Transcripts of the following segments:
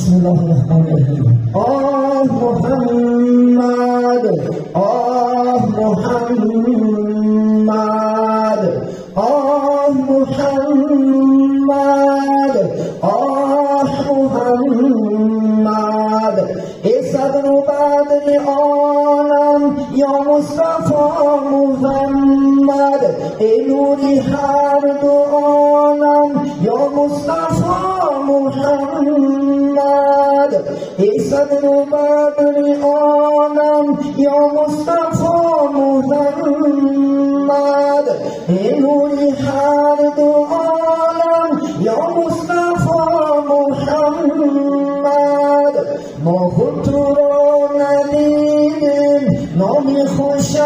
بسم الله الرحمن الرحیم. آه محمد، آه محمد، آه محمد، آه محمد. ای صدر و بدر عالم یا مصطفی محمد، ای نوری هر دو عالم یا مصطفی محمد. ای صدر و بدر عالم یا مصطفی محمد، ای نوری هر دو عالم یا مصطفی محمد. ما خود تو را ندیدیم، نامی خوشت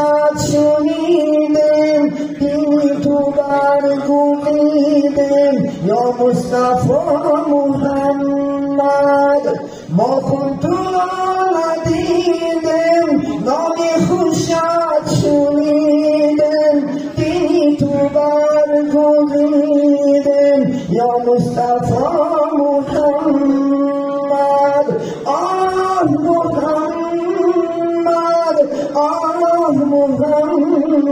شنیدیم، دینی تو برگزیدیم یا مصطفی محمد. ما خود تو را ندیدیم، نامی خوشت شنیدیم، دینی تو برگزیدیم یا مصطفی محمد. آه محمد، آه محمد.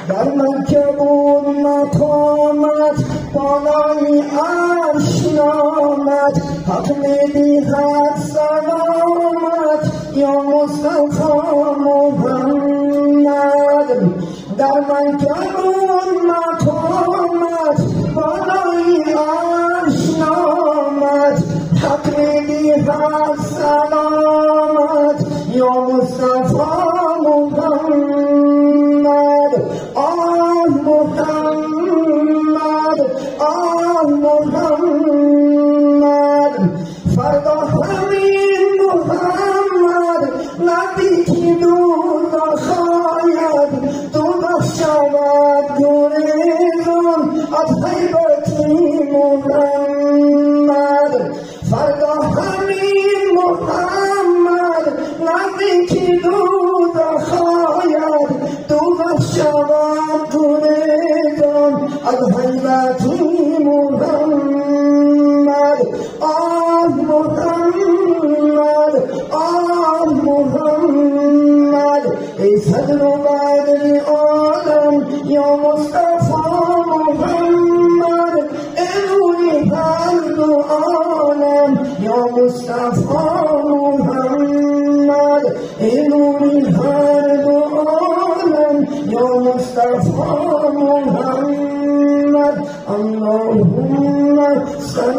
در مکه بود مقامت، بالای عرش نامت، حق می‌دهد سلامت یا مصطفی محمد. در مکه بود مقامت، بالای عرش نامت، حق می‌دهد سلامت یا مصطفی محمد. آه محمد، آه محمد. فردا همین محمد نزدیکی دوزخ آید، دوزخ شود گریزان از هیبتی محمد. فردا همین محمد نزدیکی دوزخ آید، دوزخ شود گریزان از هیبتی محمد. آه محمد، آه محمد. ای صدر و بدر عالم یا مصطفی محمد، ای نوری هر دو عالم یا مصطفی محمد، ای نوری هر دو عالم یا مصطفی محمد. اللهم صل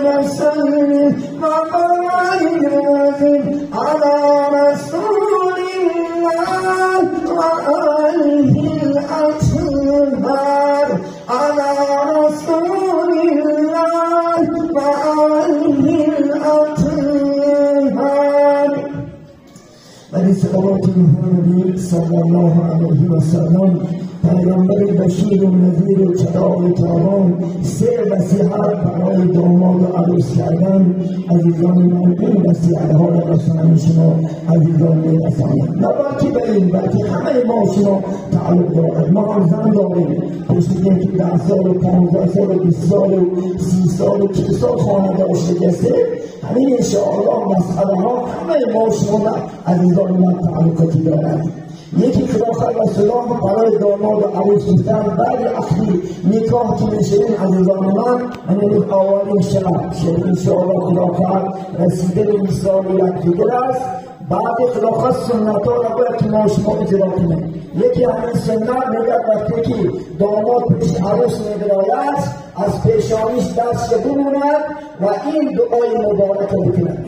وسلم وبارك على رسول الله وآله الأطهار، على رسول الله وآله الأطهار. ولی صلوات محمدی صلی الله علیه و سلم، پیغمبر بشیر و نذیر و چراغ تابان، سه نصیحت برای داماد و عروس کردن. عزیزان من، این نصیحت ها را رسانم شما عزیزان میرسانم، نه بلکه به این، بلکه همه ما شما تعلق دارد. ما هم زن داریم، پشتیم که 10 سال و 15 سال و 20 سال و 30 سال و 40 سال خانه داشته گسته. همین انشاءالله مسئله ها همه ما شما عزیزان من تعلقاتی دارد. یکی خداخواه و سلام برای داماد و عروس گفتن بعد اخیر نکاح که میشین عزیزان من، این اولین شرط که انشاءالله خداخواه رسیده به مثال یکدیگر است. بعد خداخواه سنت ها را باید که ما شما اجرا کنیم. یکی همین سنت میگه وقتی که داماد پیش عروس میگراید از پیشانیش دست بموند و این دعای مبارکه بکند.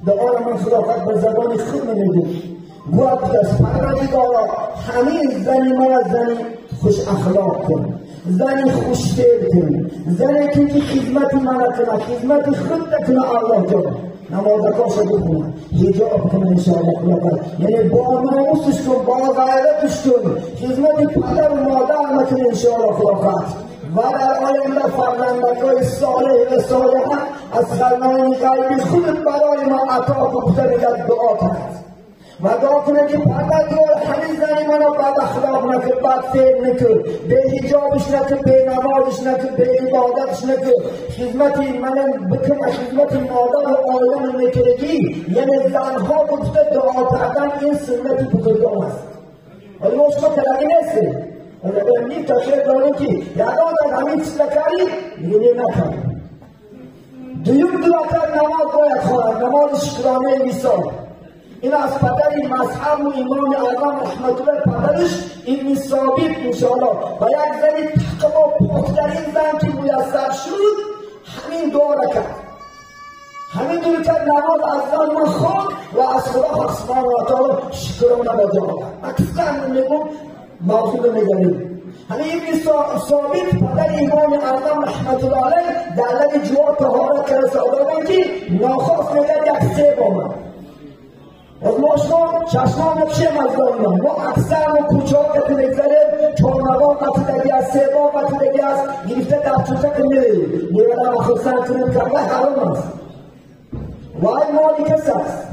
دعا را من خداخواه به زبان خود نمیگم، گوید دست پروردگارا همین زنی مرا زنی خوش اخلاق کن، زنی خوش فعل کن، زنی که خدمت من کنه، خدمت خود نکنه الله جان، نمازکاش رو بخونه، حجاب کنه انشاءالله خداوند، یعنی با ناموسش کن، با غیرتش کن، خدمت پدر و مادر نکنه انشاءالله خداوند. و در آینده فرزندکای صالح و صالحه از خزانه غیبی خودت برای ما عطا کنه، دعا کنه. و دعا کنه که پروردگار همین زنی منو بد اخلاق نکن، بد فعل نکن، به حجابش نکن، به نمازش نکن، به عبادتش نکن، خدمتی من بکنه، خدمتی مادر و آیان میکنگی. یعنی زنها گفته دعا کردن این سنت بزرگان است. ولی شما تلقی نیستی ولی امید تشریف داریم که یادان همین چیز کاری میگه نکن. دویم دو رکعت نماز باید خواند، نماز شکرانه مثال. این از پدری مذهب و امام اعظم رحمت الله پدرش این ثابت انشاءالله و یک زنی تقوا و پاکترین زن که میسر شد همین دو رکعت، همین دو رکعت نماز از زن من خواند و از خدا سبحانه و تعالی شکرانه بجا آورد. اکثر میگم موضوع میگم همین ابن ثابت پدر امام اعظم رحمت الله علیه در لب جوار طهارت کرده سادگان که ناخواست میگه یک سیب آمد. از ما شما چشمان نقشه مزدان ما اکثر ما کوچه ها که میگذاریم چارنوان قطعه از سیبا قطعه از گرفته در چوزه که میریم میرم خودسن کنیم کرده حرام است و این مالی کس است.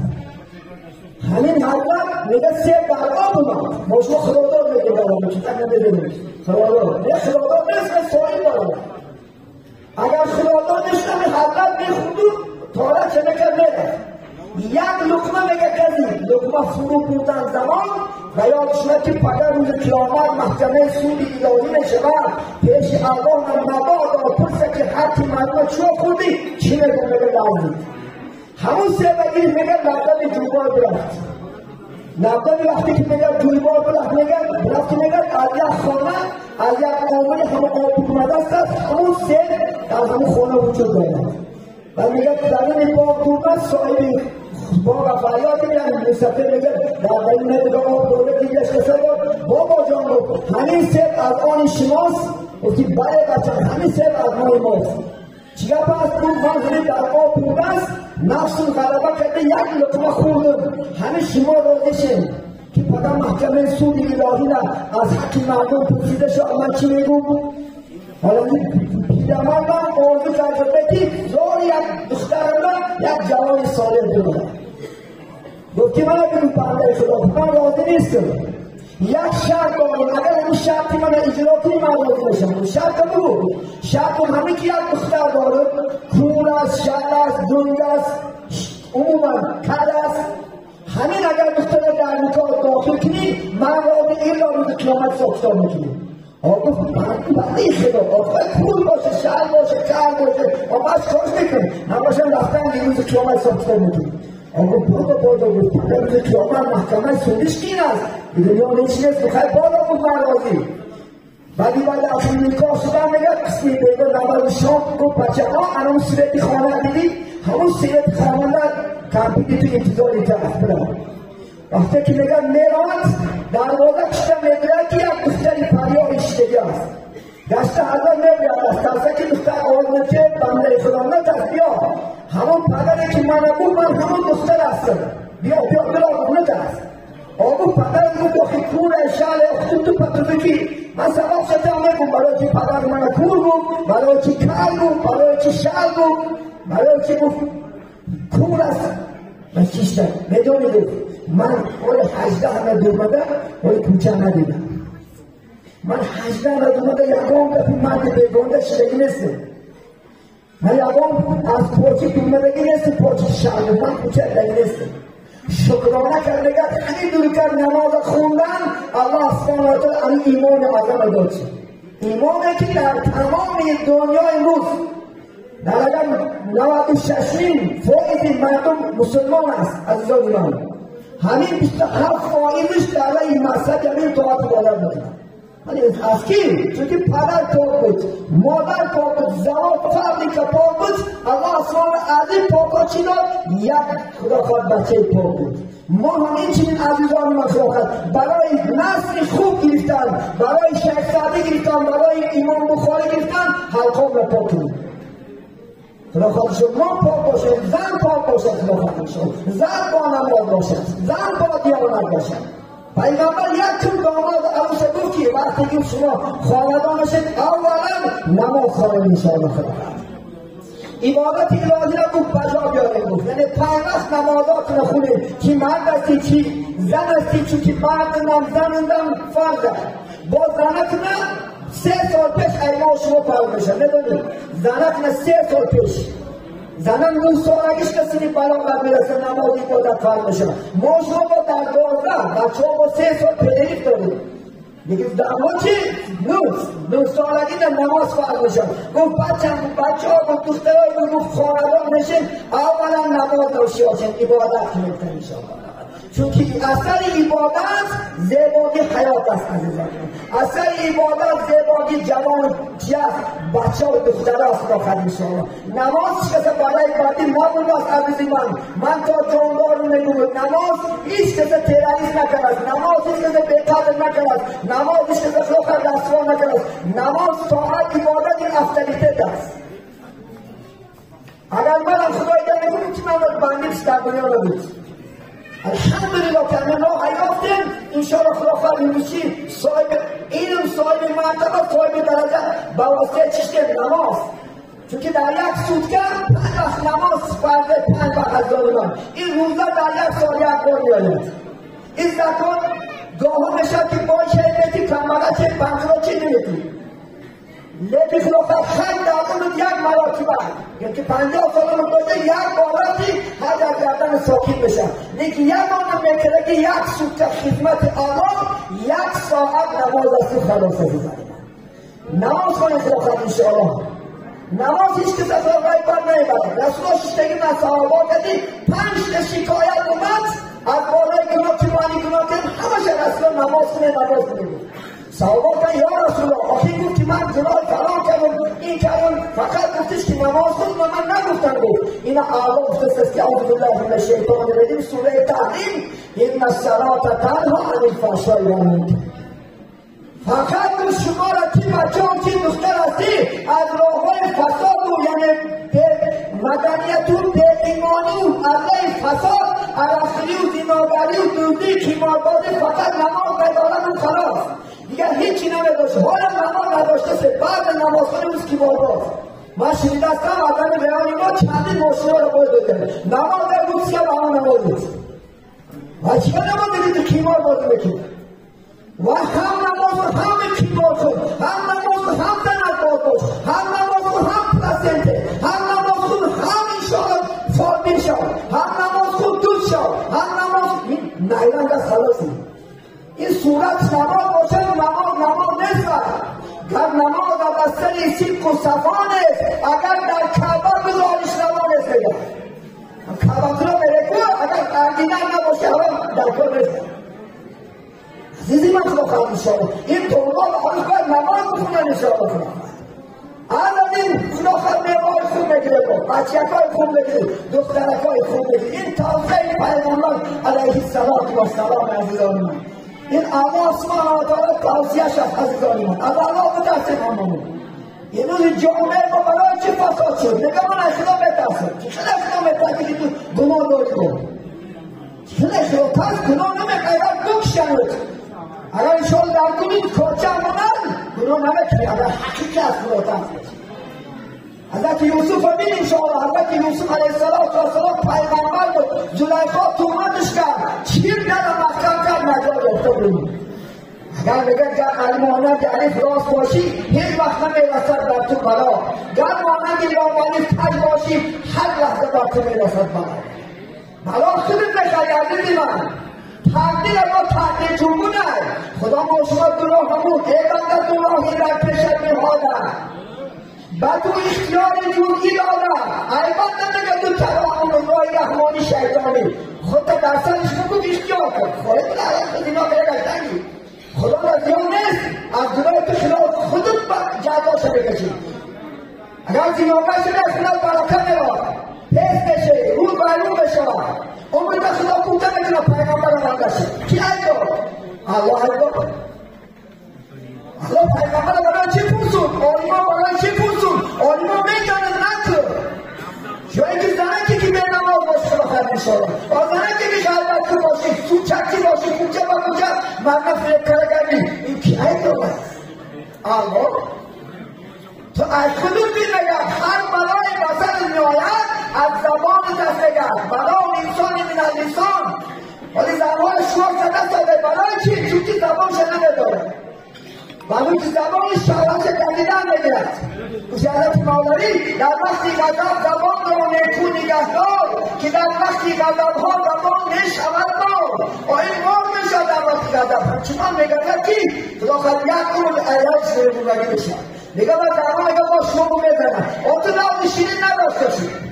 همین حضرت میگه سیب در آب اومد. ما شما خرادار میگه دارم چه تک نمیدونیم خرادار نه خرادار نیست که سایی دارم. اگر خرادار نیست همین حضرت میخوندو تاره چه نکر میره یک لقمه میگه کسی لقمه فرو بودن زمان و یادش نه که پدر روز قیامت محکمه سود الهی نشود پیش الله و مبادا پرسه که حتی مردم چو خوردی چی میگه میگه لازم همون سیبگی میگه لازم جوبار برفت لازم وقتی که میگه جوبار برفت میگه برفت میگه از یک خانه از یک آمنی همون آب بکنده است همون سیب از همون خانه وجود دارد و میگه در این باغ بودن صاحبی باغ فریاد میگن مسافر میگه در این نمیگه آب دولت دیگه اشکسه بود بابا جان بود همین سیب از آن شماست گفتی بله بچه همین سیب از آن ماست چیگه پس بود من همین در آب بوده است نفسون غلبه کرده یک لطمه خوردم همین شما راضیشین که پدر محکمه سود الهی نه از حقی مردم پرسیده شد من چی میگم حالا پیرمرد من آرزو کرده که زور یک دخترم یک جوان صالح بودم گفت که من اگر پرده خدا من راضی نیستم یک شرط دارم اگر این شرطی من اجرا کنی من راضی نشم شرط بگو شرط همین که یک دختر دارم کور است شر است دنگ است عموما کد است همین اگر دختر در نکاح داخل کنی من راضی این را روز قیامت ساختار میکنی آقا بندی خدا آقا کور باشه شهر باشه کار باشه آقا از کارش میکنی هماشم رفتن یه روز قیامت ساختار میکنی آقا بادا بود روز قیامت محکمه سودش کین است به دنیا نیچی نیست بخیر بادا بود من راضی بعدی بعد اصلی نکاح شدن میگه قسمی بیگه نمال شام گفت بچه ها همون سیرت خانه دیدی همون سیرت خانه کمپیدی توی انتظاری طرف برم وقتی که میگه میرانت دروازه کشته میگه که یک دختری فریاد اشتگی است دست حضر میگه دست که دختر آورده که بنده خدا نتست بیا همون پدری که من بود من همون دختر هستم بیا برا نتست آقا پدر بود داخل کور شهر اختون تو پتروکی من سبب شدم میگم برای چی پدر من کور بود برای چی کار بود برای چی شهر بود برای چی بود کور است و چیشتر میدونید من اول 18 ندومده اول کوچه ندیدم من 18 ندومده یکم دفعه مرد بیگانده شدگی نیستم من یکم از پاچی دومدگی نیستم پاچی شهر من کوچه دگی نیستم شکرانه کردگه همین دوری کرد نماز خوندن الله سبحانه و تعالی ایمان آدم داد شد ایمانی که در تمام دنیا امروز در اگر 96% مردم مسلمان است عزیزان من همین 27% در این مذهب همین طاعت بالا میکنن ولی از کی؟ چون که پدر پاک بود مادر پاک بود زمان فردی که پاک بود الله سبحانه از این پاکا چی داد؟ یک خدا خواهد بچه پاک بود ما همین چنین عزیزان من خواهد برای نسل خوب گرفتن برای شیخ سعدی گرفتن برای امام بخاری گرفتن حلقام را پاک کنیم خدا خواهد شد ما پاک باشد زن پاک باشد خدا خواهد شد زن با نماز باشد زن با دیانت باشد پیغمبر یک چون داماد عروس گفت که وقتی که شما خاندان شد اولا نماز خواهد انشاءالله خدا عبادت الهی را گفت بجا بیاریم گفت یعنی 5 وقت نمازات نخونیم چی مرد هستی چی زن هستی چون که مردم زنندم فرده با زنک نه 3 سال پیش ایما شما فرد بشه ندونید زنک نه 3 سال پیش زنم 9 سالگیش کسی بلاغت میرسه نمازی بودت فرد بشه ما شما با در 12 بچه ها با 3 سال پدریف داریم دیگه دعوا چی؟ 9 سالگی در نماز فرد بشه گفت بچه ها گفت دخترهای گفت خاندان نشین اولا نماز روشی هاشن عبادت کنید میشه چون که اثر عبادت زیبایی حیات است عزیزان اثر عبادت زیبایی جوان بچه و دختر است آخر انشاءالله نماز کسی برای بعدی نبود است عزیزی من تا جاندار میگویم نماز هیچ کسی تروریست نکرد نماز هیچ کسی بیقدر نکرد نماز هیچ کسی خلق رسوا نکرد نماز طاعت عبادت این افضلیت است اگر من خدای در نکنم که من بندیش در دنیا نبود الحمدلله که همه راه یافتیم انشاءالله خدا فرمی میشیم صاحب علم صاحب مرتبه صاحب درجه به واسطه چشم نماز چون که در یک سوتکه 5 نماز فرض 5 وقت دارم این روزه در یک سال یک بار میآید این زکات گاه میشه که باشه بیتی کمبغل چه بنکرا چه نمیتونی لیکن خدا خیلی دارم یک مراتبه یعنی 50 سال باشه یک باراتی هر یک گردن ساکین بشه لیکن یک آنم میکنه که یک سوت خدمت آقا 1 ساعت نماز است خلاص بزنیم نماز کنید خدا انشاءالله نماز هیچ کس از آقای بر نمیبرد رسول ششتگی من صحابا کردی 5 شکایت اومد از بالای گناه که مانی گناه کرد همشه رسول نماز کنید صحابا که یا رسول الله آخی گفت که من گناه فرام کردم این کردم فقط گفتش که نماز خود من نگفتم گفت این آقا گفتست است که اعوذ بالله من الشیطان الرجیم سوره تحریم ان الصلاة تنهی عن الفحشاء والمنکر فقط گفت شما را که بچه هم که دختر هستی از راههای فساد و یعنی مدنیت و ایمانی و علیه فساد عرفلی و زینابری و دودی کیماربازی فقط نماز ندارن و خلاص دیگر هیچی نمیداشت حالا نماز نداشته سه بعد نماز کنیم از کیمارباز من شنیدستم آدم بیانی ما چندین ماشین رو باید بده نماز در روسیه به همون نماز نیست و چیکار نماز دیدی کیماربازی بکنی و هم نماز هم کیمار کن هم نماز هم زنت باز هم نماز هم پلاسنته هم نماز هم انشاءالله فاطمه شد هم نماز دوست شد هم نماز نیران در خلاصی این صورت نماز باشه نماز نیست گر نماز از سری صدق و صفا نیست اگر در کعبه بذاریش نماز نیست بگم کعبه را برکو اگر اردینه نباشه هم در کار نیست عزیزی من خدا خواهد انشاءالله این طلبات آنش باید نماز بخونن انشاءالله خدا خواهد این خدا خواهد میوای خوب بگیره بچه‌های خوب بگیره دخترکای خوب بگیره این تازه پیغمبر علیه السلام عزیزان من این الله سبحانه و تعالی توصیه‌اش است عزیزان من از الله بترسید هممون این روز جامعه ما برای چه فساد شد نگه من از خدا بترسید چه خدا بترسید که تو گناه داری کن چه خدا پس گناه نمی‌کنید بکشنید اگر انشاءالله در کنید کارچه همونن گناه نمی‌کنید اگر حقیقی از خدا ترسید حضرت یوسف رو بین انشاءالله حضرت یوسف علیه السلام پیغمبر بود زلیخا تومتش کرد چیر در مخکم کرد نجات یافته بود اگر بگه گر علمانه که الف راست باشی هیچ وقت نمیرسد بر تو بلا گر مانند لامانی کج باشی هر لحظه بر تو میرسد بلا خودت بخیردی من تقدیر ما تقدیر چونگونه خدا ما شما دروح همون ایدان دروحی در پیشت میهادن با تو اختیاری جوگی دادم ایبان نمیگه تو تباهم رای رحمانی شیطانی خودتا در سرش بگو اختیار کن خواهد لعنت دینا بگردنگی خدا را زیان نیست از دنای تو خلاف خودت جزاش بکشی اگر زیانگاه شده خلاف برکت نباد پیس بشه رو برو بشه امید خدا کوته بگیره پیغمبر بردشه کی ایدو؟ الله ایدو الله پیغمبر برای چی پوزون؟ آلیما برای چی پوزون؟ آلیما میگنه نکر جایی که زنکی که به نماز باشه خدا خیلی انشاءالله زنکی که خلبت باشه سوچکی باشه کوچه با کوچه مرمت فیق کرگردی این کی ایدو است؟ الله تو از خودت بینگر هر بلای بسر میآید از زبان دست نگر بلا انسانی من الانسان ولی زبان شما دست داده. برای چی؟ چون که زبان شنیده داره ولی که زبان شهرش کندیدن میگیرد. حضرت مولوی در وقتی غضب زبان را نیکو نگهدار که در وقتی غضبها زبان نشود مار. این مار میشد در وقتی غضب. چون میگه کی خداخواد یک قول ایاج سرگونگی بشه. میگه من زبان اگه با شما میزنم تو نام شیرین نداشته شید.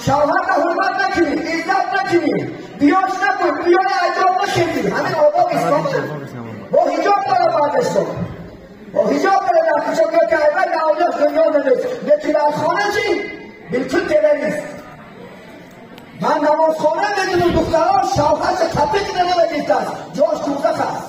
شوهر را حرمت نکنید، عزت نکنید، بیاش نکنید، بیای اجرام نکنید. همین آداب اسلام با حجاب داره پاکستان. با حجاب داره در کوچه که اول نهایت دنیا نمیست. لیکن در خانه چی؟ بالکل تروریست. من نماز خانه میدونم دخترها شوهرش تپک نمیدید است. جاش دوزخ است.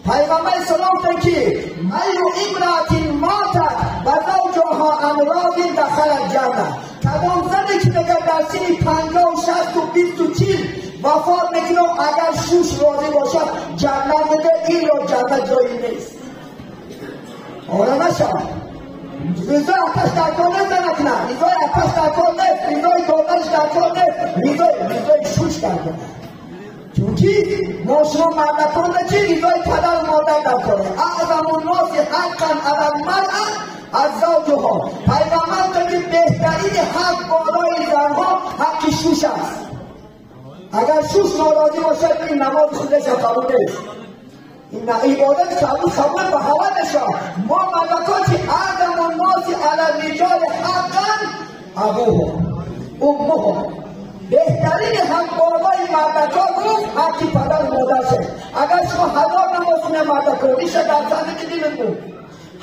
پیغمبر سلام تکی میرو امرأة ماتت و زوجها امراض دخل الجنه. کدام زنی که دیگر در سن 50 و 60 و 20 و 40 وفات میکنه اگر شوش راضی باشد جنت میده. این را جنت جایی نیست. آره نشد ریزای آتش در کار نزنک نه. ریزای آتش در کار نیست. ریزای دادرش در کار نیست. ریزای شوش در کار نیست. چونکی ما شما مردکان چی؟ ریزای پدر و مادر در کاره. اعظم الناس حقا علی المرأة الزوجها. پیغمبر که بهترین حق بالای زنها حق شوش است. اگر شوش ناراضی باشد این نماز خودش قبول نیست. این عبادت قبول به هوا نشد. ما مردکان که اعظم الناس علی الرجال حقا ابوهم امهم. بهترین حق بالای مردکان گفت حقی پدر و مادر شد. اگر شما 1000 نماز خونه مردکان میشه در زندگی دیدن بود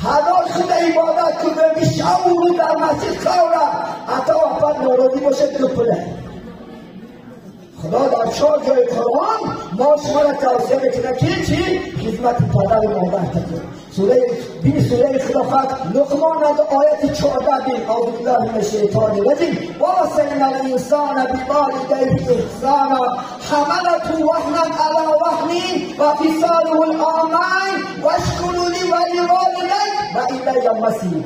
1000 خود عبادت کنه میشه او در مسجد خوره حتی وقت ناراضی باشه تو پله. خدا در 4 جای قرآن ما شما را توصیه میکنه که چی؟ خدمت پدر و مادر تکنید. سوره خلافت لقمان از آیت 14 بین اعوذ بالله من الشیطان الرجیم ووصینا الانسان بوالدیه احسانا حملته وهنا علی وهن وفصاله العامین واشکر لی ولوالدیک والی المصیر.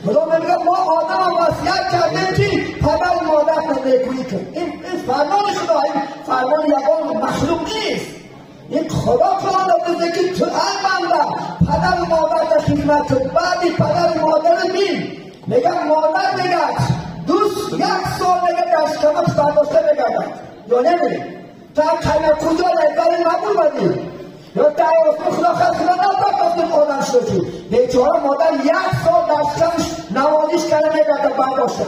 خدا میگه ما آدم وصیت کردیم که پدر و مادر رو نیکویی کنیم. این فرمان خدا، این فرمان یگان مخلوق نیست. این خدا قرآن داده که تو ای بنده پدر و مادر در خدمت کن. بعدی پدر و مادر رو میگه مادر میگه دوست 1 سال میگه در شکمش برداشته میگه یا نمیگه تا کلمه کجا نگاری نبول بدی یا تا اسم خدا خدا نبود آدم شدی. بیچاره مادر 1 سال در شکمش نوازش کرده میگه برداشته.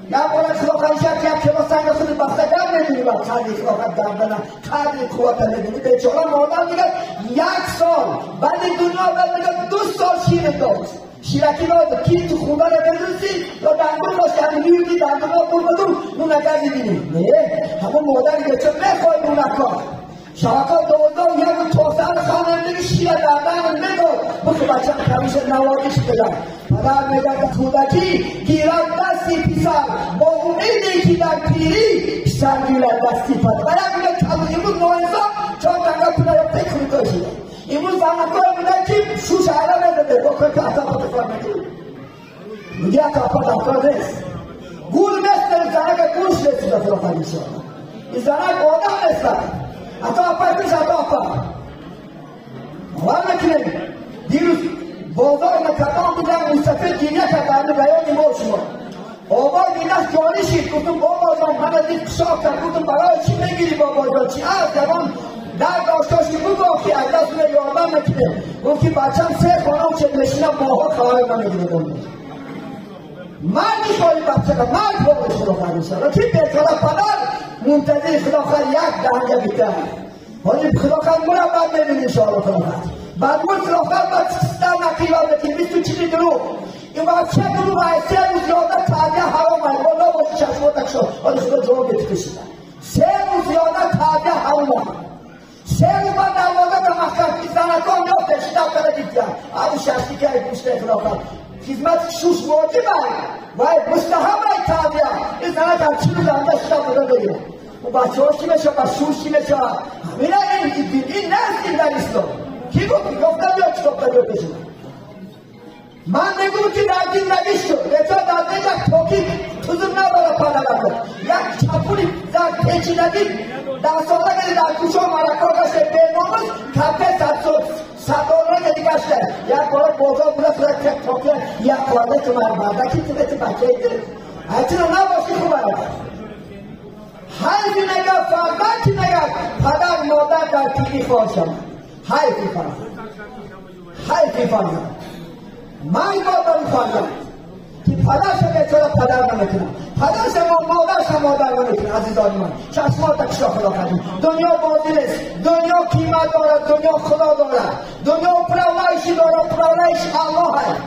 یا باید خلاقه شد که یک کلاس سنگ خود بستگر نمیدونی با کردی خلاقه دردنه کردی قوت نمیدونی. بیچاره مادر میگه 1 سال بعد دنیا بعد میگه 2 سال شیر داد. شیرکی را کی تو خونه را بردوزی یا دنگون باشه همین میودی دنگون را دور بدون نون اگر میبینی. نه همون مادر میگه چه بخوای نون اکار شاکا 12 توسعه خانه میگه شیر دردن میداد بخی بچه کمیش نوازش بدن. پدر میگه کودکی گیرد دستی پسر با امیدی که در پیری پسر گیرد دستی پدر. و یک میگه کبود امروز نوعیزا چون دنگا کنه را فکر میکنه. امروز زمانگاه میگه که شوش عرب میده با که اتا پتفر میکنه. میگه اتا پتفر نیست. گول مثل زنگ گوش نیست دفر خلیشه. این زنگ آدم نیست. اتا پت نیست اتا پت. آور نکنه. دیروز بازار مکتان بودن مستفید گینه کردن بیانی ما شما آبای بینست جانی شید گفتم بابا جان همه دید کشاک کرد گفتم برای چی میگیری بابا جان چی از جوان در داشتاشی بود گفتی از دست رو یادم نکنه گفتی بچم 3 خانم چه نشینم ماها خواهر من نگیره دارم مرد میخوایی بچه که مرد بابا خدا خواهر و که بیتره پدر منتظر خدا خواهر 1 دهنگه بیتر حالی خدا خواهر مرا بد نمید انشاءالله خدا خواهر بعد اون خلافت باید سیستم نقیبا بکنی 24 دروغ این باید 3 دروغ های 3 روز یادت تعبیه حرام های بالا باشی چشماتک شد حالی خدا جواب بیتی کشیدن 3 روز یادت تعبیه حرام های 3 روز من دروازه که مخکر زنکان یاد دشتم کنه دیدیم عدو شخصی که ای گوشته خلافت خدمت شوش واجب های باید مستحب های تعبیه این زنک هم 4 روز هم دشتم بوده بگیرم و بچه هاش چی میشه و شوش چی میشه همینه این نرسیم در اسلام کی گفت؟ گفتم یا چی گفتم یا کشیدم من نگوم که در دین نگیش شد لیتا در دین یک توکی توزم نباره پنه برده یک چپولی در پیچی نگید در ساله که در کوچه و مرکا گشته به ناموز کمپه $100 که دیگشته یک بار بازار بوده سوره تک تاکه یک خورده که مرده که تیمت بچه ایده ایتون نباشی خوبه حیفی نگه فرده که نگه پدر مادر در تیمی خواشم حیفی فرده من بادر فرده که پدرش که چرا پدر نمیکنم پدرش مادرش مادر نمیکنم عزیزان من چشمات تکشا خدا کردیم دنیا بازی نیست دنیا قیمت دارد دنیا خدا دارد دنیا پرورشی دارد پرورش الله هست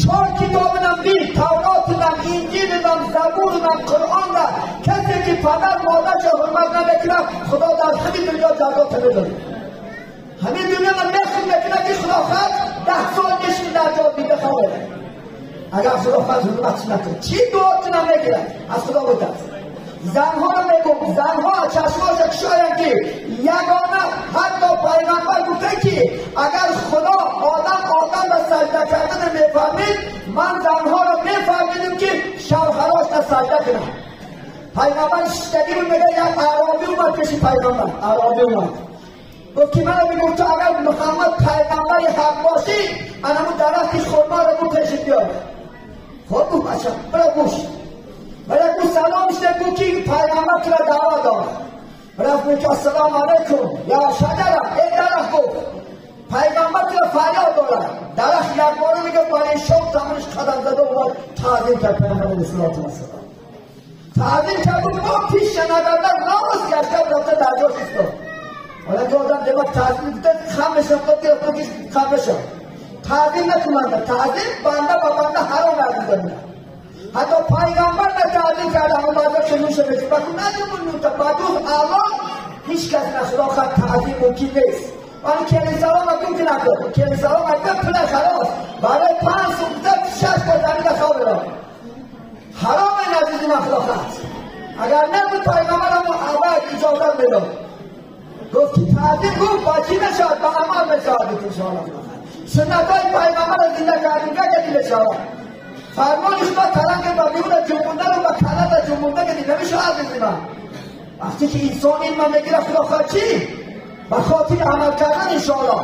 4 کتاب دید تورات انجیل زبور قرآن کسی که پدر مادرش حرمت نمیکنه خدا در همین دنیا جزات میده همین دنیا من میکنه که خدا خواهد 10 سال نشین در جا بیده خواهد اگر خدا خواهد حرمتش نکنه چی دعاتون نمیگیره از خدا بوده زنها رو میگم زنها چشماش اکشاین که یگانه حتی پیغمبر گفته که اگر خدا آدم را سجده کردن میفهمید من زنها رو میفهمیدم که شوهراش را سجده کنم پیغمبر شدید میگه یک اعرابی اومد پیش پیغمبر اعرابی اومد گفت که من میگم تو اگر محمد پیغمبر حق باشی انمون درختی خورما رو بود پیش بیاد خود گفت بچه برای گوش برای گوش سلام شده گفت که پیغمبر تو را دعوت دارد رفت میگه السلام علیکم یا شجره این درخت گفت پیغمبر تو را فریاد دارد درخت یک باره میگه برای شوق زمانش قدم زده و تعظیم کرد پیغمبر علیه السلام تعظیم کرد و ما پیش شنگردن ناماز گشتم رفته در جاش ایستاد حالا که آدم دماغ تعظیم بوده خم بشم خود گرفت بگیش خم بشم تعظیم نکننده تعظیم بنده با بنده حرام عزیزم حتی پیغمبر نه تعظیم کرده همون بازار شنوشه بگی بکن ندیمون نوتا بدون الان هیچ کس نخدا خواهد تعظیم ممکن نیست ولی کلیسا ها ممکن که نکن کلیسا ها ممکن پله خلاص برای 5 6 با زمین خواب را حرام این عزیزی مخدا خواهد اگر نبود پیغمبر همون اول اجازت بداد گفت که تعظیم گفت با چی نشاد با عمل نشاد انشاءالله سنت های پیغمبر را زنده کردیم که دیگه نشاد فرمانش با ترنگ با بیرون جنبونده رو با کلت جنبونده که دیگه نمیشه عزیزی من وقتی که انسان این من میگیره خدا خواهد چی؟ با خاطر عمل کردن انشاءالله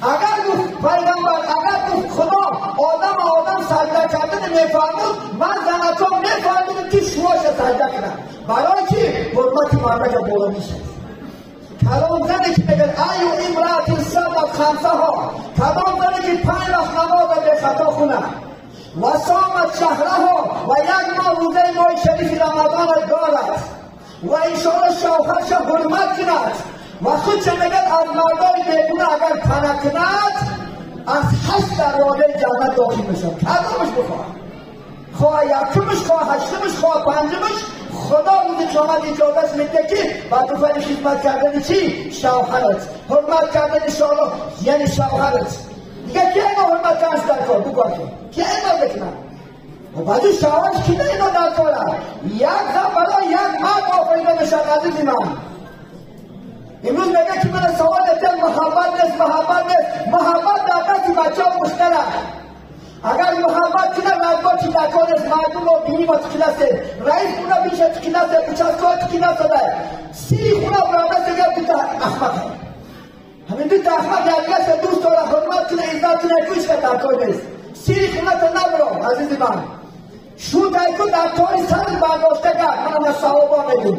اگر گفت پیغمبر اگر گفت خدا آدم سجده کردن میفرمود من زنتان میفرمودم که شواش سجده کنم برای چی؟ حرمت مرده که بالا میشه کلام زنی که بگن ایو امرأت صدق خمسه ها کلام زنی که 5 وقت نماز به خطا خونه و صامت شهرها و یک ماه روزه ماه شریف رمضان دارد و انشاءالله شوهرش حرمت کند و خود چه میگن از مردان بیگونه اگر پنه کند از 8 دروازه جنت داخل میشن کدامش بخواه خواه یکمش خواه هشتمش خواه پنجمش خدا روز قیامت اجازت میده که با تو فعل خدمت کردن چی؟ شوهرت حرمت کردن انشاءالله یعنی شوهرت دیگه که اینا حرمت کنش در کار بکن که اینا بکنن و بعدی شوهرش که اینا در کاره یک زن برای یک مرد آفریده بشن عزیزی من امروز میگه که من سوال دیم محبت نیست محبت در دستی بچه ها مشترک اگر محبت کنه رزبا چی دکان است مردم رو بینی با تکلسته رئیس خونه بیشه تکلسته کچاسکای تکلسته ده سیری خونه براده سگه بیتا احمق همین بیتا احمق یادگاه دوست داره حرمت کنه عزت کنه کوش که دکان نیست سیری خونه تا نبرو عزیزی من شو دایکو در طوری سر برداشته کرد من از صحابه میگم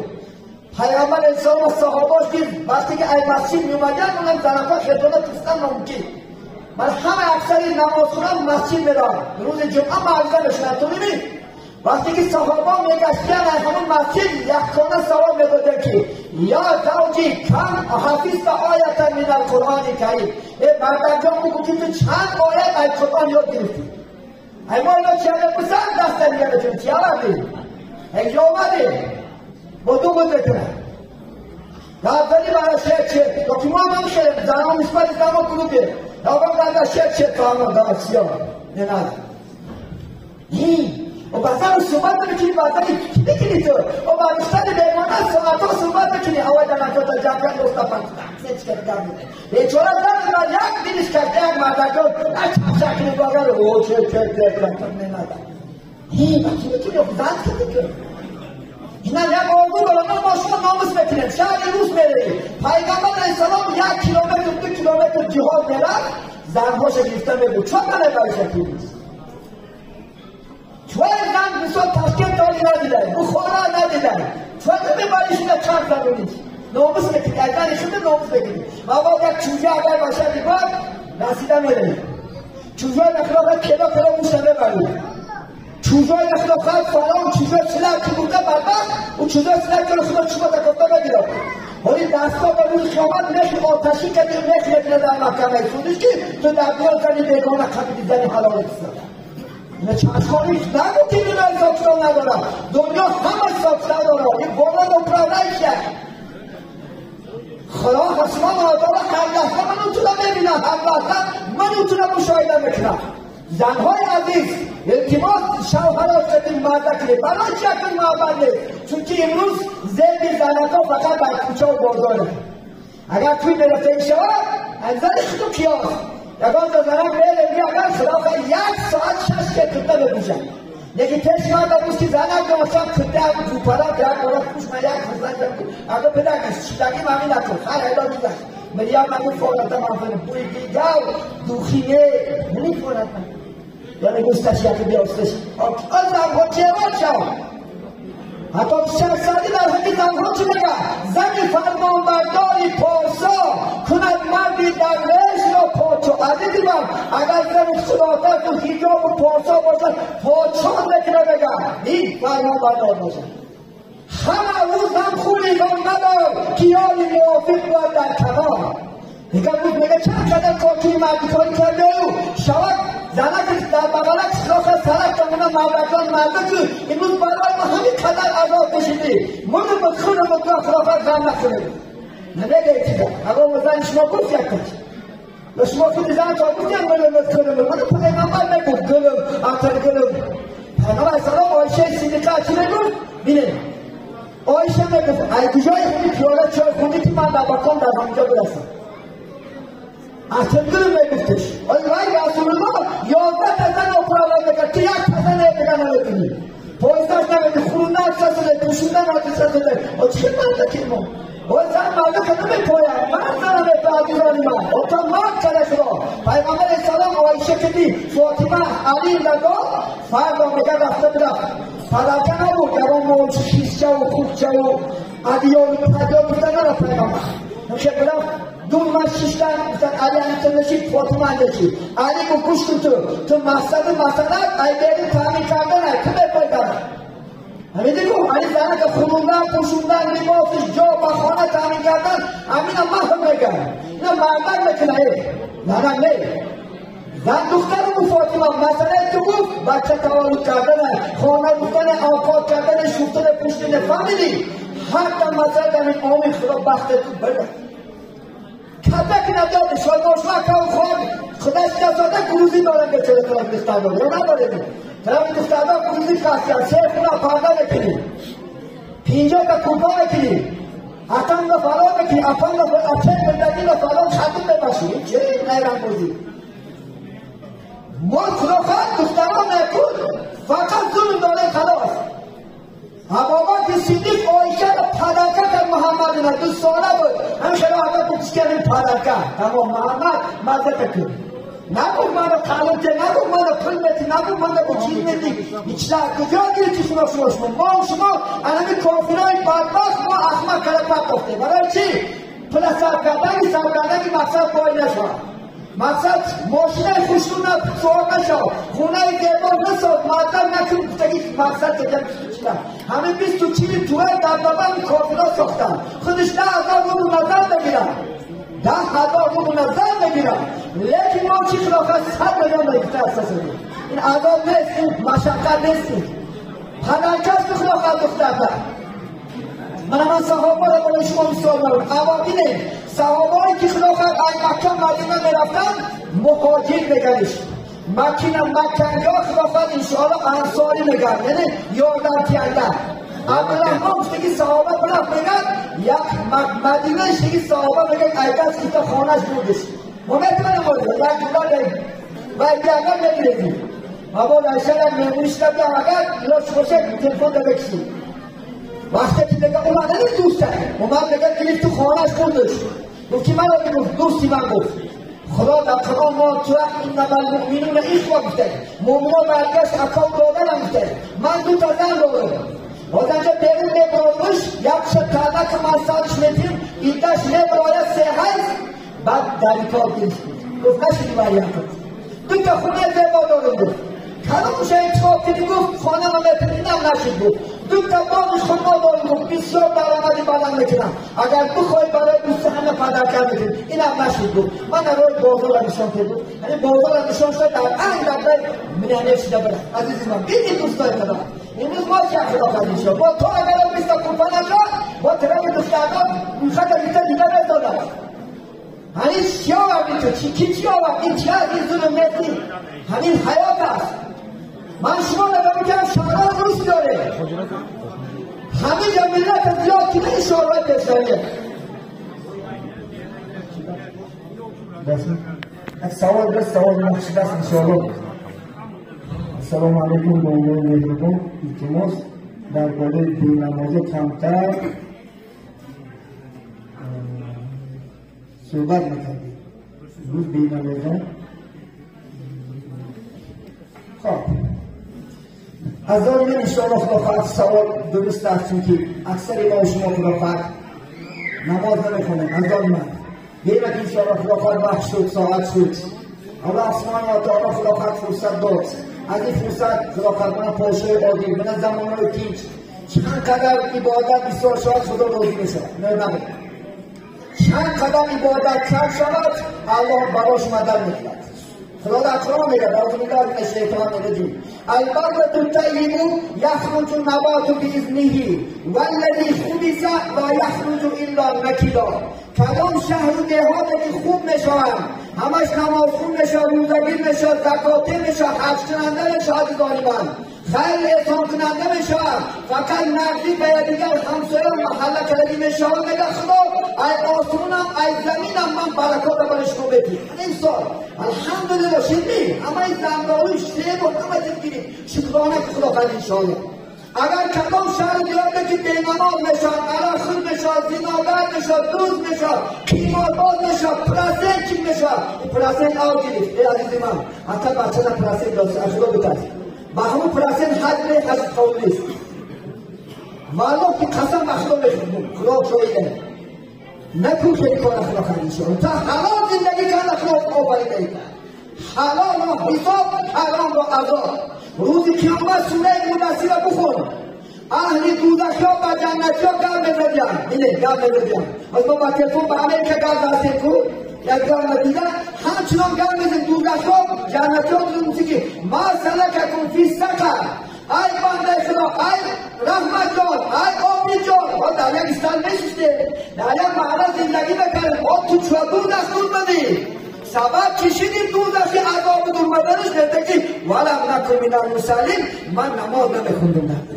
پیغمبر انسان و صحاباش دید وقتی که ای مسجد میومدن اونم زنفا خدمت کستن نمکی من همه اکثری نماز خونم مسجد میرم روز جمعه معلومه بشنم تو ببین وقتی که صحابا میگشتن همون مسجد یکانه سوال میدادن که یا زوجی کم حفیظ آیتا من القرآن کریم ای مردم جان بگو که تو چند آیت از قرآن یاد گرفتی ای ما اینا چیه بسن دست دیگه بچون چیه آمدی ای آمدی با دو بود بکنه اولی برای شیخ چیه تو ما هم شیخ زنان نسبت زمان کلوبه داغم برای شیخ چیه تو همون داغم سیاه نه نه و بازار صحبت بکنی بازار کی بکنی تو و بازار بیمانه ساعت صحبت بکنی هوا دارن تو تا جنگل دوستا پنج سیچ کرده میده به چورا دارن یک دینش کرده یک مردم اچ شکلی باگر او چه نه نه هی بچه بکنی زن که بکنی اینا یک آگو برای ما شما ناموس بکنید شهر روز برید پیغمبر علیه السلام 1 کیلومتر 2 کیلومتر جهاد میرفت زنهاش گرفته میبود چون برای شکلی نیست چون زن بسیار تشکیل داری ندیدن بخورا ندیدن چون ببریشون چند زمینید ناموس بکنید از زن خود ناموس بکنید ما با یک چوزه اگر باشه دیگر رسیده میرید چوزه نخلاقه کلا موشه ببرید چوزای نخلاقه فارا و چوزه سلک که بوده بدبخت و چوزه سلک که خدا شما تکفته بگیرد ولی دستا به روی خیامت نخل آتشی که دیر نخل نکنه در محکمه سودش که تو در بیان زنی بیگانه قبیلی زنی حلال اکستر اینه چشمانیش نگو که دونه ساکتان ندارم دنیا همه ساکتان دارم این بالا نپرا نیشه خدا حسمان آدم هر لحظه من اونتونه ببینم هر لحظه من اونتونه مشاهده میکنم زنهای عزیز التماس شوهرات کردیم مرده کنید برای چی اکنون محبت نیست چون که امروز زیبی زنکا فقط در کوچه و بازاره اگر توی برفته شود انزل خودو کیاس یکان دو زنک بیده اگر خلاف 1 ساعت 6 که کته ببوشن یکی تش مرده بود که زنک داشتن کته هم دوپرات یک بارات خوش من یک خزن جمعی اگر پدرگیست چیدگی ممی نکن خیلی ایلا میدن مریم من فورتا من فنم بوی دیگاو دوخینه منی فورتا یعنی گستش یکی بیاستش آن زنها چهوان شو حتی شهر سادی در حقی زنها چی بگه زنی فرمان برداری پارسا کند مردی در ویش را پاچو عزیزی من اگر زن صلاتت و حجاب و پارسا باشد پاچان بکنه بگه این فرمان بردار باشد همه روز هم خونی هم ندار کیانی موافق باید در کنار دیگر روز میگه چند قدر کارتوی مردکاری کرده او شود زنک در بغلک سراخ سرک کمونه مردکان مرده که این روز برای ما همین قدر عذاب بشیدی منو بخونه بگاه خرافت غم نکنه نمیگه چیزا اما زن شما گفت یک کچ و شما خودی زن تا گفت یک منو بخونه منو پیغمبر نگفت گلم آتر گلم پیغمبر سلام آیشه صدیقه چی نگفت بینه آیشه نگفت ای کجای خودی پیاله چای خودی که من در بکام در همونجا برسم اصلا میگفتش وای رسول الله 11 تزن اپرالای بکرد که 1 تزن بگن نمیدونی پایستاش نمیدونی خونده اکساسونه پوشونده ناکساسونه و چه مرده که ما وای زن مرده که نمیپایم من زنم ابتعادیرانی من تا مرد کرده شما پیغمبر اسلام آیشه که دی فاطمه علی لگاه فردا میگه رفته برفت پدرکه نبود دوان مولش خیسچه و خوبچه و عدیان پدیان بودن نرفت پیغمبر نمیشه برفت دون من شیشتن بودن علی انتر نشید فاطمه اندشید علی کو گوش تو مقصد مثلا ای بیرین تعمین کردن ای تو بپای دارن همین دیگو علی زنه که خونوندن پوشوندن لباسش جا با خانه تعمین کردن همین هم محل بگن اینا مردن بکنه نه نه زن دخترمون فاطمه مسئله تو گفت بچه تولد کردن خانه بودن آفاد کردن شوفتن پوشتن فهمیدی هر تا مسئله در این آمین خدا بختتون بگن کبک نداده شایماشما که خود خودش دستاده گروزی دارن به چه طرف دستاده یا نداره طرف دستاده گروزی خواستن 3 خونه پرده بکنی 50 که کوپا بکنی اتم رو فرا بکنی اپن رو اچه بندگی رو فرا خطون بباشی چه نیرم بودی ملک رو خواهد دختران نکود فقط ظلم داره خلاص ابابکر صدیق آیشه رو پدرکه کرد محمد اینا 2 ساله بود هم شراحت بکش کردیم پدرکه اما محمد مزده کرد نگو منو قلب که نگو منو پل میتی نگو منو چیز میتی بیچاره کجا گیرتی شما شما انمی کافرای بدبخت ما احمق کلمت گفته برای چی؟ پل سرگردگی مقصد پای نشود مقصد ماشینه خوشتون سوار نشو خونه دیوار نساد مادر نکن گفتگی مقصد که جمعیشتن همه 24 توه دبدبه کافرها ساختن خودش 10,000 رو نظر بگیرن 10,000 رو نظر بگیرن لیکن ما چی خلافه 100 میلیون بگیرده اساس این عذاب نیست این مشقت نیست پدرکست به خلافه دخترده من صحابه را برای شما بسیار نرون قوابینه صحابه‌ای که خلافت از مکه مدینه میرفتن مهاجر میگنش مکنی ها خلافت انشاءالله انصاری میگن یعنی یاردن کردن عبدالرحمن گفتگی صحابه برفت میگن یک مدینه شگی صحابه میگن ایدست که تا خانهش بودش ما میتونیم بودیم یک دولار داریم و ایدی اگر بگیردیم ما با لشن میمونیش کردیم اگر لاش خوشه تلفون ده بکشیم وقتی که دیگه اومدن دوست اومد دیگه گرفت تو خانهش بردش گفت که من رو گفت دوستی من گفت خدا در قرآن ما تو انما المؤمنون اخوه گفته مؤمنا برگشت اکاو دادن هم گفته من دو تا زن دارم وقتی بیرون نبرایش یک شکرده که من سالش میتیم ایدهش نبراید سه هست بعد در کار گرفت گفت نشدی مریم کن دو تا خونه زیبا دارم گفت کلامش اتفاق دیدی گفت خانه ما میتونم اینم نشد گفت دو تا بانش خود ما دارم گفت بسیار درآمدی بلند میکنم اگر بخوای برای دوست همه پدرکر میکنم اینم نشد گفت من روی بازار نشان کردم یعنی بازار نشان شد در این دقیقه منحنف شده برم عزیزی من بیدی دوستای خدا امروز ما چه اخلاق خواهیم شد با تو اگر هم بیستا کوپا نشد با طرف دوستردان میخواد بیستا دیگر ندادم همین چی آوردی تو چی آوردی این چی این ظلم میدی همین حیات است من شما نگاه میکنم شهرها روز داره همه جا ملت زیاد که این شهرهای بسیاره سوال بس سوال نقش دست انشاءالله السلام علیکم به عنوان مهربان التماس درباره بینمازی کمتر صحبت نکردیم روز بینمازی خب از آن من انشاءالله خلافت سوال درست است چون که اکثر ما و شما خلافت نماز نمیخونن از آن من بیمه که انشاءالله خلافت وقت شد ساعت شد الله سبحانه و تعالی خلافت فرصت داد از این فرصت خلافت من پاشه عادی من زمانهای پیش چند قدر عبادت بسیار شاید خدا راضی میشد نه چند قدر عبادت کم شود الله براش مدد میکند خدا در قرآن میگه اعوذ بالله من الشیطان الرجیم البلدة الطیب یخرج النبات باذنه والذی خبث لا یخرج الا نکدا کدام شهر و دهات که خوب میشوند همش نماز خون میشود روزگیر میشود زکاته میشود حج کننده میشود ظالمان خیر احسان کننده میشود فقط نقدی به دیگر همسایه و محله کردی میشود میگه خدا ای آسمونم ای زمینم من برکات برش رو بدی این سال الحمدلله شدی اما این زمراوی شیب و همه تبگیریم شکرانه که خدا خد انشاءالله اگر کدام شهر دیاده که بینماز میشد عراخور میشد زیناگر میشد دوز میشد قیمارباز میشد پرسنچی میشد پرسنچ آو گرفت ای عزیزی من حتی بچه نه پرسنچ داشت اشغال بکرد با همون پرسنچ حد حد قول نیست معلوم که قسم مخلوق میشد خدا شویده نکن که این کار اخلاق خرید شد تا حلال زندگی کن اخلاق آفریده ای حلال را حساب حرام را عذاب روز قیامت سوره مدثر را بخون اهل دوزخی ها و جنتی ها گل بزدیم اینه گل بزدیم از ما با تلفون به امریکا گل دستیم کن یک گل ندیدن همچنان گل بزدیم دوزخی ها جنتی ها دوزخی که ما سلککم فی سقر ای بنده خدا ای رحمت جان ای آبی جان ما در یک استان نشسته در یک محله زندگی بکنیم ما تو چوبون دستور بدیم سبب کشیدیم دوزخی عذاب دور مدنش نده که ولم نکن من المصلین من نماز نمیخوندم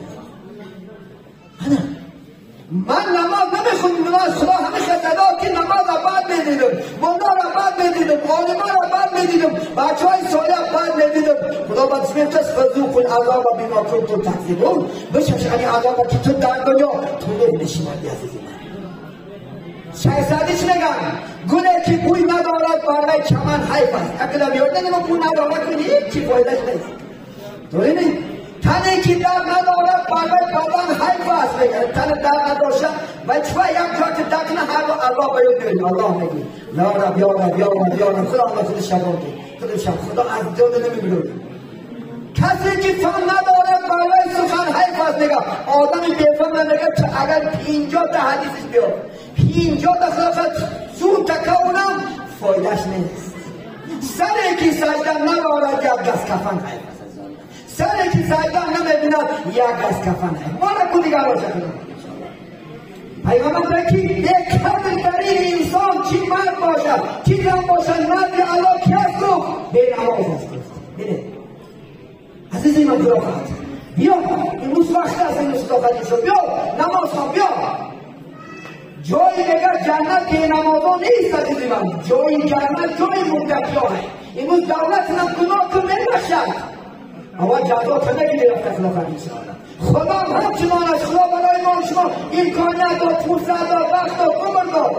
من نماز نمیخوندم خدا همه خدادا که نماز را بعد میدیدم مندا را بعد میدیدم عالمان را بعد میدیدم بچه های صالح بعد میدیدم خدا با بسم الله فذوقوا العذاب بما کنتم تکذبون بچش این عذاب که تو در دنیا تو نمیشمردی عزیزی من شهزادیش میگن گله که بوی ندارد برای چمن حیف است اگه بیاد نگم بوی ندارد کنی هیچی فایدهش نیست طوری نیست تنی که در ندارد برای بدن حیف است میگن تن در نداشتن وچفه یک جا که دکنه هر رو الله بیاد بیاریم الله میگی لا رب یا رب یا رب یا رب خدا الله خودش شبان که خودش خدا از جاده نمیبرد کسی که فهم ندارد برای سخن حیف است نگه آدمی بیفهم نگه که اگر اینجا ده حدیثش بیاد اینجا دخلت زود تکونم فایدهش نیست سری که سجده ندارد یک دست کفن حیف است سری که سجده نمیبیند یک دست کفن حیف مالا کو دیگر را شکل پیغمبر که یک کمترین انسان چی مرد باشد چی زن باشد مرد الله کس رو به نماز است بینید عزیزی من خلافت بیا امروز وقت است این خلافت شد بیا نماز خواه بیا جای دیگر جنت که نمازا نیست عزیزی من جای جنت جای متقی ها ہے امروز دولت هم گناه کو نمیبخشد اما جزا کنه که رفت خلافت انشاءالله خدا همچنان از خدا برای ما شما امکانیت و فرصت و وقت و عمر داد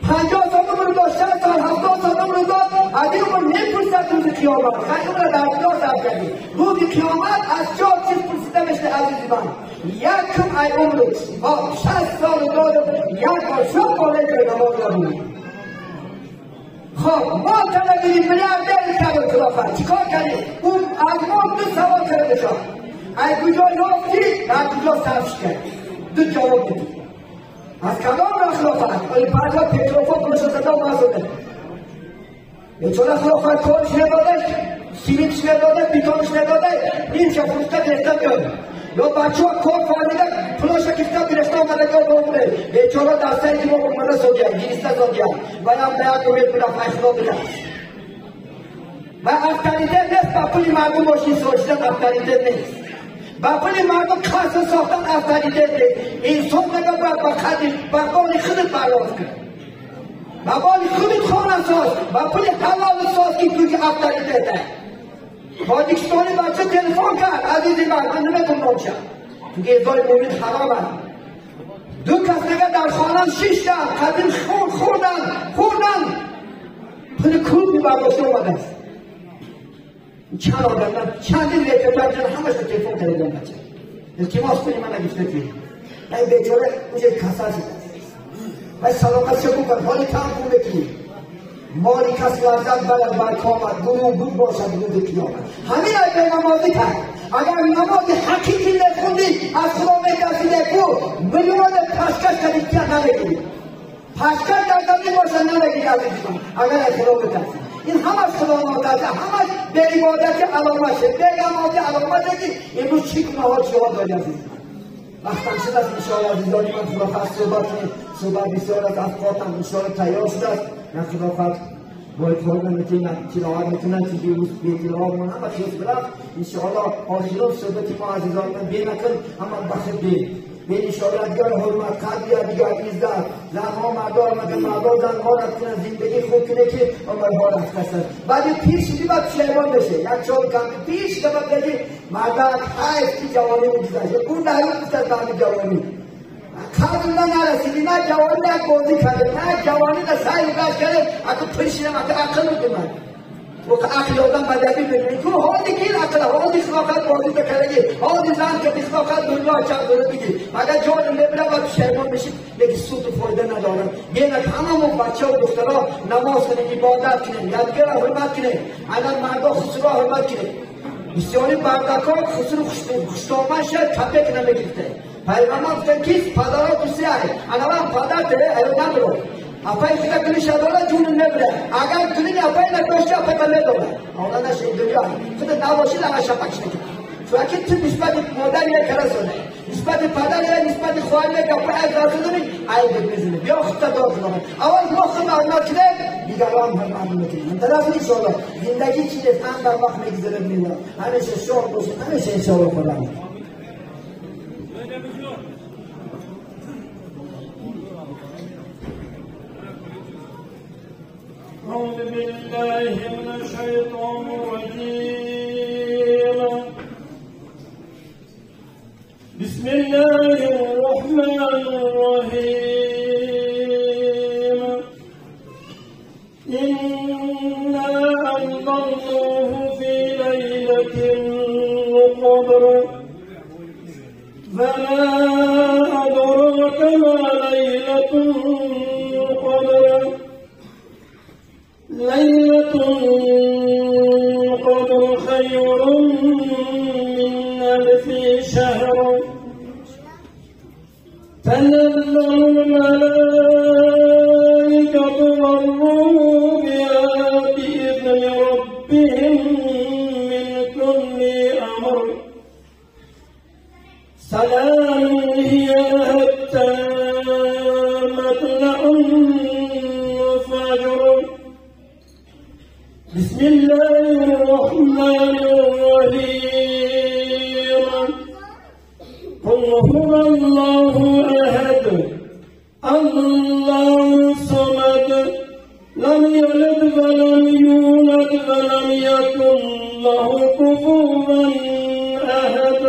50 سال عمر داد 60 سال 70 سال عمر داد از این عمر نمی‌پرسد روز قیامت خیلی عمر در دنیا صرف کردی روز قیامت از 4 چیز پرسیده میشه عزیزی من یکم ای عمرت 60 سال داد یک بار شب بالای که نماز نبودی خب ما طلبی میلیاردر کرد خلافت چیکار کردی اون از ما 2 سوال کرده شد ای کجا یافتی از کجا صرفش کردی 2 جواب بدی از کدام را خلافت ولی بعدها پتروفا پولش زده و مزده چون خلافت کارش نداده سیمیتش نداده بیتانش نداده این که فرصت گرفته بیاده یا بچه ها کار فهمیده پولش گرفته گرفته آمده که بمونه بیچاره دسته که ما اومده سودیه گیسته سودیه و هم باید امید بودم فشلا بده و افتریده نیست با پولی مردم باشین سوچیدن افتریده نیست با پولی مردم کاسه ساختن افتریده نیست انسان نگه باید با خودی با بال خودت پرداخت کرد با بال خودت خانه ساز با پولی حلال ساز که توی افتریده ده پاکستانی بچه تلفن کرد عزیزی من نمیتون نامشم توی ازای مومن حرام هست 2 کس نگه در خانه شیشتن قدیم خوردن پول کود میبرداشته اومده است چند آدم من چندین لیکتر جن همش به تلفن کردم بچه التماس کنی من نگفته توی این بیچاره اونجا کسا شده و سلامت شکو کن حالی کم پول بکنی مالی کس لرزد بلد برکامد بود باشد بود قیامت همین ای به نمازی کرد اگر نماز حقیقی نخوندی از خدا میترسی نکو میلیون پشکش کردی که نمیگیری پشکش در زمین باشد نمیگیری عزیزی من اگر از خدا میترسی این همه از خدا ناترسه همه به عبادت علامت شد به عبادت علامت که امروز چی کنه ها چی ها داری عزیزی من وقتم شد است انشاءالله عزیزانی من خداخواست صحبت بسیار از افقاتم انشاءالله تیار شده است من خداخواست باید فرق میتونم تلاوت میتونم که دیروز به تلاوت من همه چیز برم انشاءالله آخران صحبت ما عزیزان من بین نکن اما بخیر بین انشاءالله دیگر حرمت قدر دیگر عزت زنها مردار مگر مردار زنها رفت کنن زندگی خوب کنه که عمرها رفت هستن بعد پیر شدی باید پشیمان بشه یک چون کم پیش که باید بگی مردک حیف که جوانی میگذشت اون در اون بستر به جوانی کاملا نرسیدی نه جوانی یک بازی کرده نه جوانی نه سعی بگشت کرده اکو پرشیدم اکو عقل بودی من و که عقل آدم بدبی ببینی تو حالی که این عقل حالی خواهد بازی بکرگی حالی زن که خواهد دنیا چند دوره بگی اگر جان نبره باید شیمان بشید یکی سود و فایده ندارم بینک همه بچه و دخترها نماز کنه عبادت کنه یادگر حرمت کنه الان مردا خسرو حرمت کنه بسیاری بردکان خسرو خوشتامن شد تپک نمیگیرده پیغمبر گفتن کیست پدرها دوستی هست انا پدر ته ایو ندارم اپای خدا کنی شداره جون نبره اگر کنی اپای نکوشتی اپای کله داره اولا نشه دنیا خدا نباشی لگه شپکش نکن تو اکی تو نسبت مادر یک کرسونه نسبت پدر یک نسبت خواهر یک اپای از رازه داری ای بگذنه بیا خدا دار کنم اول ما خدا آنات کنه دیگران هم معلومه کنیم انتراز نیست شالا زندگی چیه هم در وقت میگذره میده همیشه شاد باشه همیشه انشاءالله خدا أعوذ بالله من الشيطان الرجيم بسم الله الرحمن الرحيم إنا أنزلناه في ليلة القدر فما أدراك ما ليلة القدر ليلة القدر خير من 1000 شهر تنزل الملائكة والروح فيها بإذن ربهم من كل أمر سلام هي حتى مطلع الفجر بسم الله الرحمن الرحيم قل هو الله أحد الله الصمد لم يلد ولم يولد ولم يكن له كفوا أحد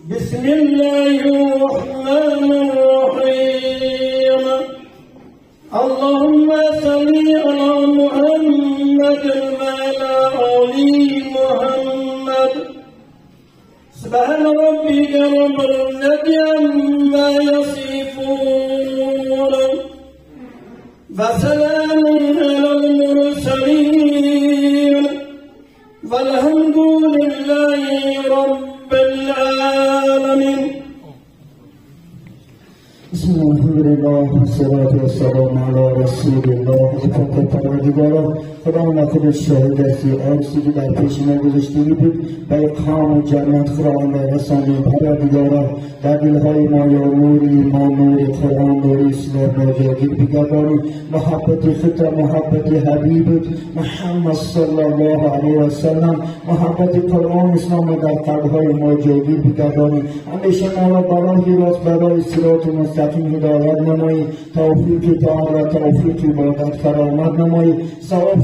بسم الله الرحمن الرحيم اللهم صل على محمد وعلى آل محمد سبحان ربك رب العزة عما يصفون وسلام على المرسلين والحمد لله رب العالمين. بسم الله الحمد لله والصلاة والسلام على رسول الله. اتفاق پروردگارا خداوند خودش شاهد است عرضی که در پیش ما گذاشته بود و اقام جنت خداوند رسانید. پروردگارا در دلهای ما یا نور ایمان، نور قرآن، نور اسلام ناجاگیر بگردانی. محبت خدا، محبت حبیبت محمد صلی الله علیه و سلم، محبت قرآن اسلام در قلبهای ما جاگیر بگردانی. همیشه ما را برای راست، برای صراط مستقیم هدایت نمایی. توفیق تعالی، توفیق عبادت فرامد نمایی. ثواب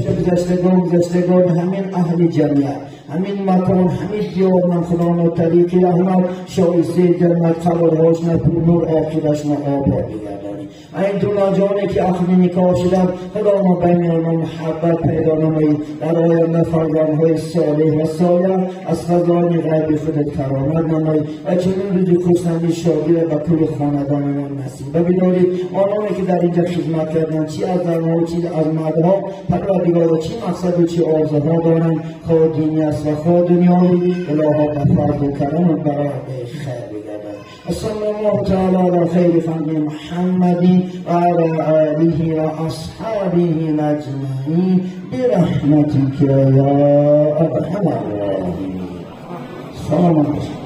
گذشتگان همین اهل جمعیت، همین مکان، همین دیار من خداوند طریق رحمت شایسته جنت قبرهاش نپور نور آخرش آباد بگردانی. این دو ناجانی که عقد نکاح شدند خداوند بین آنها محبت پیدا نمایی. در آینده فرزندهای صالح و صالح از خزائن غیب خودت کرامت نمایی و چنین روزی خرسندی شادی را به کل خاندانمان نصیب بداری. آنانی که در اینجا خدمت کردند چی از زنها و چی از مردها پروردگارا چی مقصد و چی آرزوها دارند، خواه دینی است و خواه دنیایی، الها به فضل و کرم برای خیر بگردد. صلی الله تعالی علی خیر خلق محمد و علی آله و اصحابه اجمعین برحمتک یا ارحم الراحمین. سلام علیکم.